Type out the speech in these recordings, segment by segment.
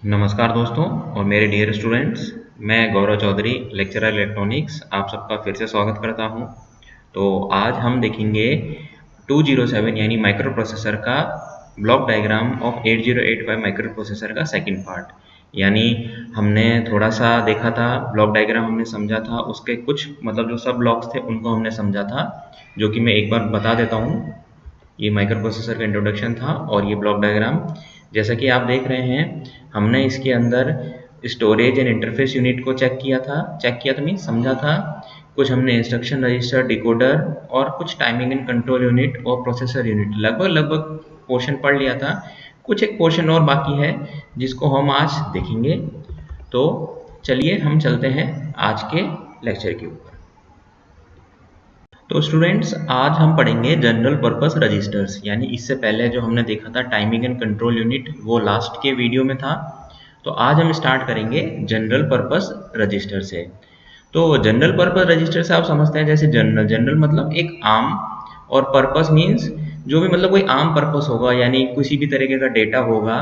नमस्कार दोस्तों और मेरे डियर स्टूडेंट्स, मैं गौरव चौधरी लेक्चरर इलेक्ट्रॉनिक्स आप सबका फिर से स्वागत करता हूं। तो आज हम देखेंगे 207 यानी माइक्रो प्रोसेसर का block diagram of 8085 micro processor का सेकंड पार्ट। यानी हमने थोड़ा सा देखा था, ब्लॉक डायग्राम हमने समझा था, उसके कुछ मतलब जो सब ब्लॉक्स थे उनको हमने समझा था, जो कि मैं एक बार बता देता हूँ। ये माइक्रो प्रोसेसर का इंट्रोडक्शन था और ये ब्लॉक डायग्राम जैसा कि आप देख रहे हैं, हमने इसके अंदर स्टोरेज एंड इंटरफेस यूनिट को चेक किया तो मीन समझा था। कुछ हमने इंस्ट्रक्शन रजिस्टर, डिकोडर और कुछ टाइमिंग एंड कंट्रोल यूनिट और प्रोसेसर यूनिट लगभग पोर्शन पढ़ लिया था। कुछ एक पोर्शन और बाकी है जिसको हम आज देखेंगे। तो चलिए हम चलते हैं आज के लेक्चर के ऊपर। तो स्टूडेंट्स, आज हम पढ़ेंगे जनरल पर्पस रजिस्टर्स। यानी इससे पहले जो हमने देखा था टाइमिंग एंड कंट्रोल यूनिट, वो लास्ट के वीडियो में था। तो आज हम स्टार्ट करेंगे जनरल पर्पस रजिस्टर से। तो जनरल पर्पस रजिस्टर से आप समझते हैं, जैसे जनरल मतलब एक आम, और पर्पस मीन्स जो भी मतलब कोई आम पर्पस होगा, यानी किसी भी तरीके का डेटा होगा,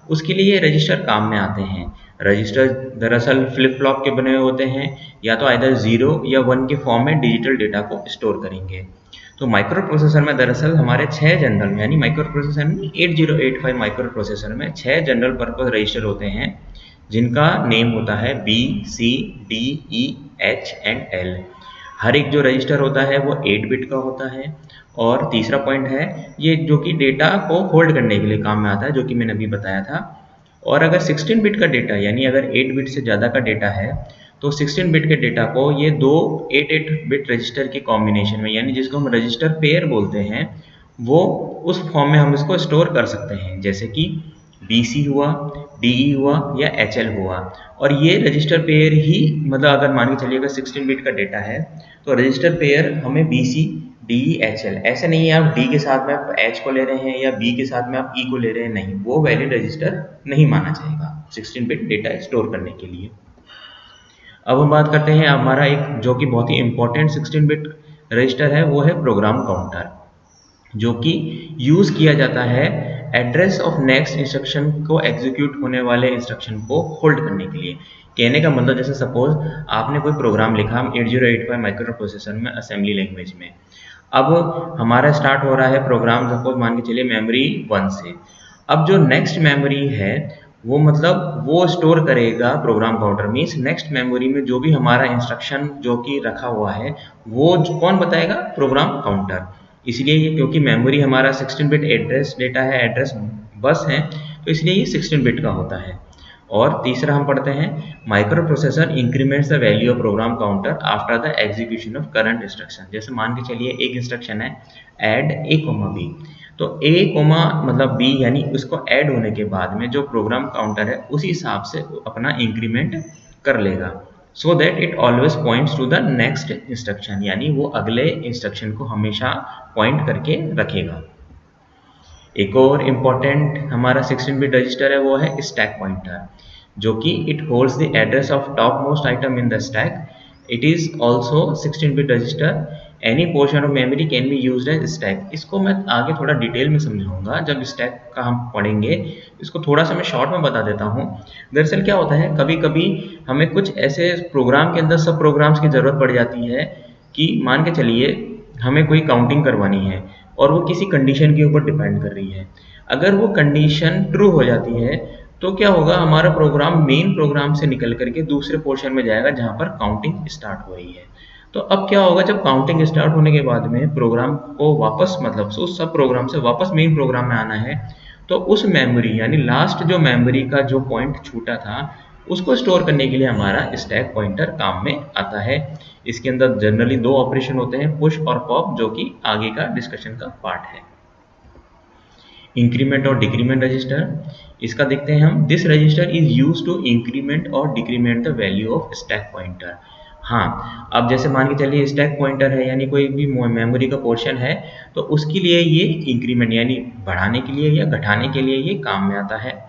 उसके लिए ये रजिस्टर काम में आते हैं। रजिस्टर दरअसल फ्लिप फ्लॉप के बने हुए होते हैं, या तो आइदर 0 या 1 के फॉर्म में डिजिटल डेटा को स्टोर करेंगे। तो माइक्रो प्रोसेसर में दरअसल हमारे 6 जनरल, यानी माइक्रो प्रोसेसर में 8085 माइक्रो प्रोसेसर में 6 जनरल पर्पस रजिस्टर होते हैं, जिनका नेम होता है B, C, D, E, H and L. हर एक जो रजिस्टर होता है वो 8 बिट का होता है। और तीसरा पॉइंट है ये, जो कि डेटा को होल्ड करने के लिए काम में आता है, जो कि मैंने अभी बताया था। और अगर 16 बिट का डेटा, यानी अगर 8 बिट से ज़्यादा का डेटा है, तो 16 बिट के डेटा को ये दो 8 बिट रजिस्टर के कॉम्बिनेशन में, यानी जिसको हम रजिस्टर पेयर बोलते हैं, वो उस फॉर्म में हम इसको स्टोर कर सकते हैं। जैसे कि BC हुआ, DE हुआ या HL हुआ। और ये रजिस्टर पेयर ही, मतलब अगर मान के चलिए अगर 16 बिट का डेटा है तो रजिस्टर पेयर हमें BC, DE, HL, ऐसे नहीं है आप D के साथ में आप H को ले रहे हैं या B के साथ में आप E को ले रहे हैं, नहीं, वो वैलिड रजिस्टर नहीं माना जाएगा 16 बिट डेटा स्टोर करने के लिए। अब हम बात करते हैं हमारा एक जो कि बहुत ही इंपॉर्टेंट 16 बिट रजिस्टर है, वो है प्रोग्राम काउंटर, जो कि यूज किया जाता है एड्रेस ऑफ नेक्स्ट इंस्ट्रक्शन को एग्जीक्यूट होने वाले इंस्ट्रक्शन को होल्ड करने के लिए। कहने का मतलब, जैसे सपोज आपने कोई प्रोग्राम लिखा 8085 माइक्रो प्रोसेसर में असेंबली लैंग्वेज में। अब हमारा स्टार्ट हो रहा है प्रोग्राम, सपोज मान के चलिए मेमोरी 1 से। अब जो नेक्स्ट मेमोरी है वो मतलब वो स्टोर करेगा program counter, means next memory में जो भी हमारा इंस्ट्रक्शन जो कि रखा हुआ है वो कौन बताएगा, प्रोग्राम काउंटर। इसलिए ये, क्योंकि मेमोरी हमारा 16 बिट एड्रेस डेटा है, एड्रेस बस है, तो इसलिए ये 16 बिट का होता है। और तीसरा हम पढ़ते हैं micro processor increments the value of program counter after the execution of current instruction. जैसे मान के चलिए एक इंस्ट्रक्शन है ऐड A, B, तो A, मतलब B, यानी उसको ऐड होने के बाद में जो प्रोग्राम काउंटर है उसी हिसाब से अपना इंक्रीमेंट कर लेगा, so that it always points to the next instruction, यानी वो अगले इंस्ट्रक्शन को हमेशा पॉइंट करके रखेगा। एक और इम्पॉर्टेंट हमारा 16 बिट रजिस्टर है, वो है स्टैक पॉइंटर, जो कि it holds the address of top most item in the stack. It is also 16 bit register, any portion of memory can be used as stack. इसको मैं आगे थोड़ा डिटेल में समझाऊंगा जब स्टैक का हम पढ़ेंगे। इसको थोड़ा सा मैं शॉर्ट में बता देता हूँ। दरअसल क्या होता है, कभी कभी हमें कुछ ऐसे प्रोग्राम के अंदर सब प्रोग्राम्स की ज़रूरत पड़ जाती है कि मान के चलिए हमें कोई काउंटिंग करवानी है और वो किसी कंडीशन के ऊपर डिपेंड कर रही है। अगर वो कंडीशन ट्रू हो जाती है तो क्या होगा, हमारा प्रोग्राम मेन प्रोग्राम से निकल करके दूसरे पोर्शन में जाएगा जहाँ पर काउंटिंग स्टार्ट हो रही है। तो अब क्या होगा, जब काउंटिंग स्टार्ट होने के बाद में प्रोग्राम को वापस, मतलब उस सब प्रोग्राम से वापस मेन प्रोग्राम में आना है, तो उस मेमोरी, यानी लास्ट जो मेमोरी का जो पॉइंट छूटा था उसको स्टोर करने के लिए हमारा स्टैक पॉइंटर काम में आता है। इसके अंदर जनरली दो ऑपरेशन होते हैं, पुश और पॉप, जो कि आगे का डिस्कशन का पार्ट है। इंक्रीमेंट और डिक्रीमेंट रजिस्टर, इसका देखते हैं हम। This register is use to increment और decrement the value of stack pointer. हाँ, अब जैसे मान के चलिए स्टैक पॉइंटर है, यानी कोई भी मेमोरी का पोर्शन है, तो उसके लिए ये इंक्रीमेंट यानी बढ़ाने के लिए या घटाने के लिए ये काम में आता है।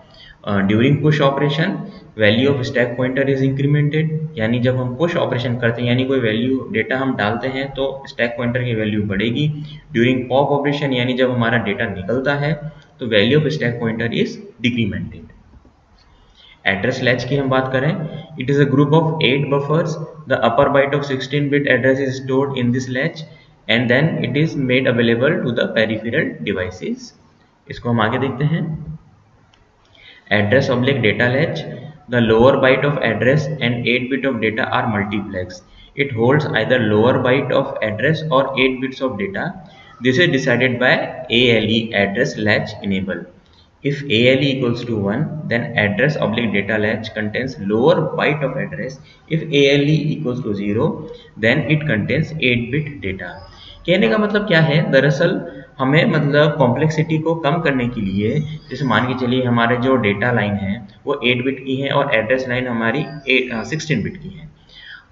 During push operation value of stack pointer is incremented, यानी जब हम पुश ऑपरेशन करते हैं, यानी कोई वैल्यू डेटा हम डालते हैं तो स्टैक पॉइंटर की वैल्यू बढ़ेगी। ड्यूरिंग पॉप ऑपरेशन, यानी जब हमारा डेटा निकलता है तो value of stack pointer is decremented. Address latch की हम बात करें, it is a group of 8 buffers, the upper byte of 16 bit address is stored in this latch and then it is made available to the peripheral devices. इसको हम आगे देखते हैं। Address oblique data latch. The lower byte of address and 8 bit of data are multiplex. It holds either lower byte of address or 8 bits of data. This is decided by ALE, address latch enable. If ALE equals to 1, then address oblique data latch contains lower byte of address. If ALE equals to 0, then it contains 8 bit data. कहने का मतलब क्या है, दरअसल हमें मतलब complexity को कम करने के लिए, जैसे मान के चलिए हमारे जो डेटा लाइन है वो 8 बिट की है और एड्रेस लाइन हमारी 16 बिट की है।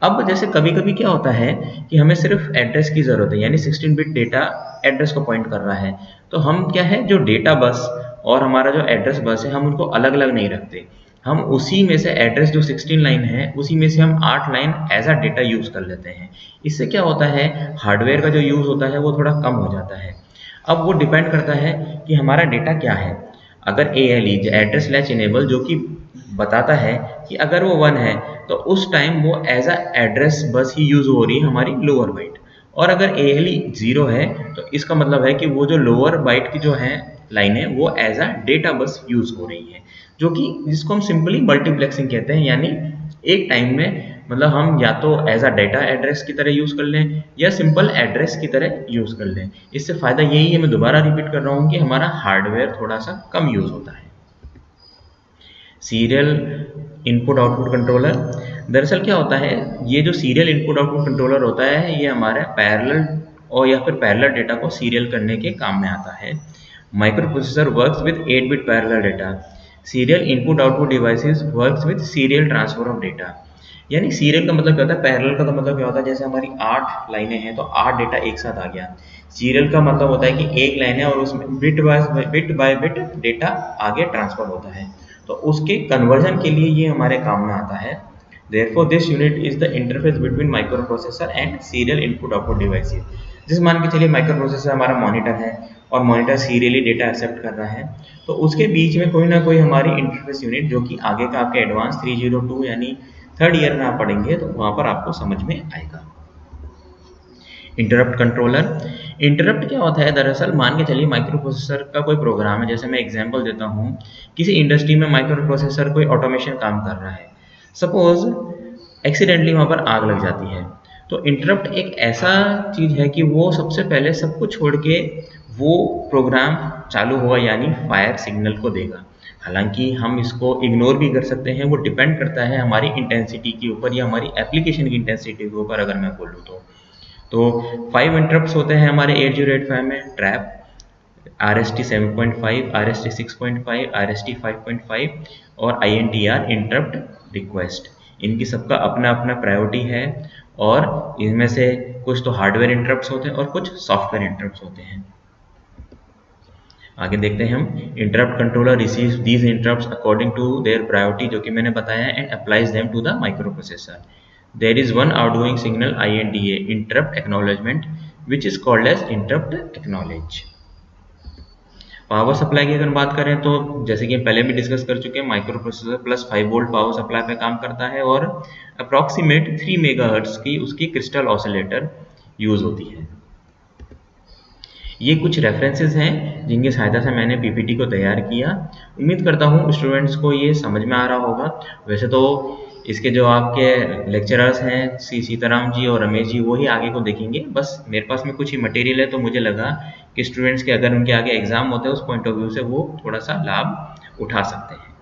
अब जैसे कभी कभी क्या होता है कि हमें सिर्फ एड्रेस की ज़रूरत है, यानी 16 बिट डेटा एड्रेस को पॉइंट कर रहा है, तो हम क्या है, जो डेटा बस और हमारा जो एड्रेस बस है हम उनको अलग अलग नहीं रखते, हम उसी में से एड्रेस जो 16 लाइन है उसी में से हम 8 line as a data use कर लेते हैं। इससे क्या होता है, हार्डवेयर का जो यूज़ होता है वो थोड़ा कम हो जाता है। अब वो डिपेंड करता है कि हमारा डेटा क्या है। अगर ALE एड्रेस लैच इनेबल जो कि बताता है कि अगर वो 1 है तो उस टाइम वो एज अ एड्रेस बस ही यूज़ हो रही है हमारी लोअर बाइट, और अगर ALE 0 है तो इसका मतलब है कि वो जो लोअर बाइट की जो है लाइन है वो as a data bus use हो रही है, जो कि जिसको हम सिंपली मल्टीप्लेक्सिंग कहते हैं। यानी एक टाइम में मतलब हम या तो एज अ डेटा एड्रेस की तरह यूज़ कर लें या सिंपल एड्रेस की तरह यूज़ कर लें। इससे फ़ायदा यही है, मैं दोबारा रिपीट कर रहा हूँ, कि हमारा हार्डवेयर थोड़ा सा कम यूज़ होता है। सीरियल इनपुट आउटपुट कंट्रोलर, दरअसल क्या होता है, ये जो सीरियल इनपुट आउटपुट कंट्रोलर होता है ये हमारे पैरेलल और या फिर पैरेलल डेटा को सीरियल करने के काम में आता है। Micro processor works with 8 bit parallel data. Serial input output devices works with serial transfer of data. यानी सीरियल का मतलब क्या होता है, पैरेलल का मतलब क्या होता है, जैसे हमारी 8 लाइनें हैं तो 8 डेटा एक साथ आ गया। सीरियल का मतलब होता है कि एक लाइन है और उसमें बिट बाय बिट डेटा आगे ट्रांसफर होता है, तो उसके कन्वर्जन के लिए ये हमारे काम में आता है। Therefore, this unit is the interface between microprocessor and serial input output devices. जिस मान के चलिए माइक्रो प्रोसेसर हमारा मॉनिटर है और मॉनिटर सीरियली डेटा एक्सेप्ट कर रहा है, तो उसके बीच में कोई ना कोई हमारी इंटरफेस यूनिट, जो कि आगे का आपके एडवांस 302 यानी थर्ड ईयर में आप पढ़ेंगे तो वहाँ पर आपको समझ में आएगा। इंटरप्ट कंट्रोलर, इंटरप्ट क्या होता है, दरअसल मान के चलिए माइक्रो प्रोसेसर का कोई प्रोग्राम है, जैसे मैं एग्जांपल देता हूँ, किसी इंडस्ट्री में माइक्रो प्रोसेसर कोई ऑटोमेशन काम कर रहा है, सपोज एक्सीडेंटली वहाँ पर आग लग जाती है, तो इंटरप्ट एक ऐसा चीज़ है कि वो सबसे पहले सब कुछ छोड़ के वो प्रोग्राम चालू होगा, यानी फायर सिग्नल को देगा। हालांकि हम इसको इग्नोर भी कर सकते हैं, वो डिपेंड करता है हमारी इंटेंसिटी के ऊपर या हमारी एप्लीकेशन की इंटेंसिटी के ऊपर। अगर मैं बोलूँ तो 5 इंटरप्ट्स होते हैं हमारे 8085 में, ट्रैप, RST 7.5, RST 6.5, RST 5.5 और INTR इंटरप्ट रिक्वेस्ट। इनकी सबका अपना अपना प्रायोरिटी है और इनमें से कुछ तो हार्डवेयर इंटरप्ट्स होते हैं और कुछ सॉफ्टवेयर इंटरप्ट्स होते हैं। आगे देखते हैं हम, interrupt controller receives these interrupts according to their priority, जो कि मैंने बताया, and applies them to the microprocessor. There is one outgoing signal INTA, interrupt acknowledgement, which is called as interrupt acknowledge. Power supply की अगर बात करें तो जैसे कि हम पहले भी डिस्कस कर चुके हैं, micro processor plus 5 volt power supply पे काम करता है और अप्रॉक्सीमेट 3 मेगाहर्ट्ज की उसकी क्रिस्टल ऑसिलेटर यूज होती है। ये कुछ रेफरेंसेस हैं जिनकी सहायता से मैंने पीपीटी को तैयार किया। उम्मीद करता हूँ स्टूडेंट्स को ये समझ में आ रहा होगा। वैसे तो इसके जो आपके लेक्चरर्स हैं सीताराम जी और रमेश जी, वो ही आगे को देखेंगे, बस मेरे पास में कुछ ही मटेरियल है, तो मुझे लगा कि स्टूडेंट्स के अगर उनके आगे एग्जाम होते हैं उस पॉइंट ऑफ व्यू से वो थोड़ा सा लाभ उठा सकते हैं।